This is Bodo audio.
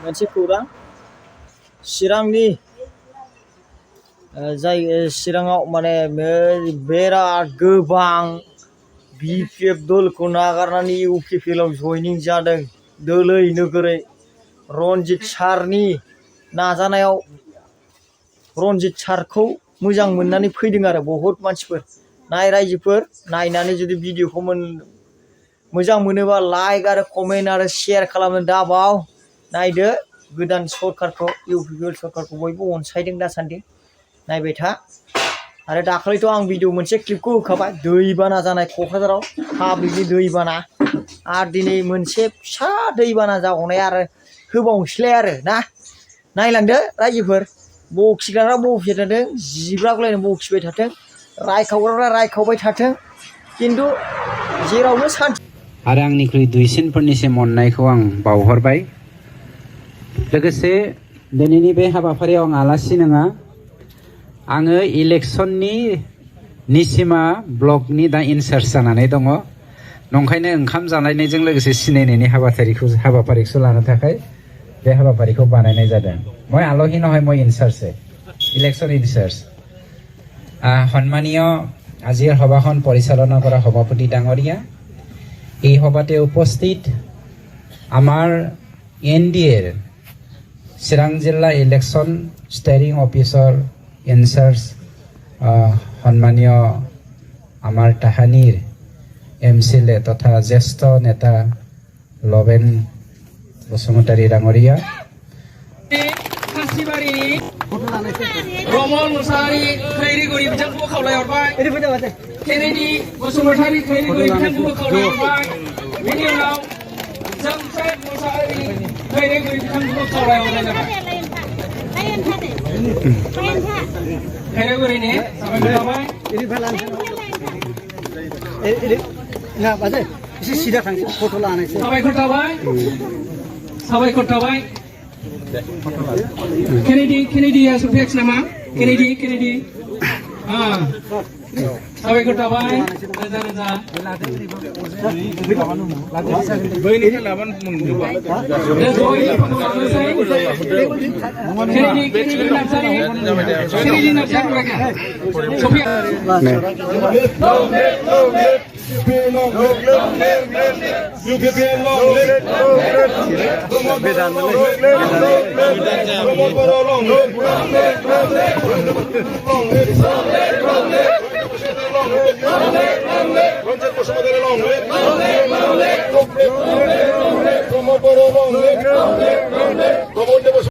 मोनसे खौरां चिरांनि जाय चिराङाव माने बिराद गोबां BPF दलखौ नागारनानै UPPL आव जयनिं जादों दोलै नोगोरै रनजित सारनि नाजानायाव रनजित सारखौ मोजां मोननानै फैदों आरो बहुत मानसिफोर रायजोफोर नायनानै जुदि भिडिअखौ मोजां मोनोबा लाइक आरो कमेन्ट आरो शेयार खालामनो दाबाव नायदो गोदान सरकारखौ UPPL सरकारखौ बयबो अनसायदों दासान्दि नायबाय था आरो दाखालिथ' आं भिडिअ मोनसे क्लिपखौ होखाबाय दैबाना जानाय क'क्राझाराव पाब्लिकनि दैबाना आरो दिनै मोनसे फिसा दैबाना जाबावनाय आरो होबावनोसैलाय आरो ना नायलांदो रायजोफोर बखिग्राफ्रा बखिबाय थाथों जिब्रागलायनो बखिबाय थाथों रायखावग्राफ्रा रायखावबाय थाथों खिन्थु जेरावनो सान्थि आरो आंनिख्रुइ दुइसिनफोरनिसिम अननायखौ आं बावहरबाय लोगोसे दिनैनि बे हाबाफारियाव आं आलासि नङा आङो इलेक्सननि निसिमा ब्लकनि दा इनचार्ज जानानै दङ नंखायनो ओंखाम जालायनायजों लोगोसे सिनायनायनि हाबाफारिखौ लानो थाखाय बे हाबाफारिखौ बानायनाय जादों মই আলহী নহয় মই ইনচাৰ্জে ইলেকশ্যন ইনচাৰ্জ সন্মানীয় আজিৰ সভাখন পৰিচালনা কৰা সভাপতি ডাঙৰীয়া এই সভাতে উপস্থিত আমাৰ NDAৰ চিৰাং জিলা ইলেকশ্যন ষ্টেৰিং অফিচৰ ইনচাৰ্জ সন্মানীয় আমাৰ তাহানিৰ MCLA তথা জ্যেষ্ঠ নেতা লবেন বসুমতাৰী ডাঙৰীয়া रमन मुसाहारि खैरिगुरि बिथांखौ खावलायहरबाय केनेडी बसुमतारी खैरिगुरि बिथांखौ खावलायहरबाय बेनि उनाव जोंफ्रेड मुसाहारि खैरिगुरि बिथांखौ खावलायहरनाय जाबाय खैरिगुरिनि साबायखर थाबाय साबायखर थाबाय Kennedy has a fix nama. Kennedy. साबायखर थाबाय रोजा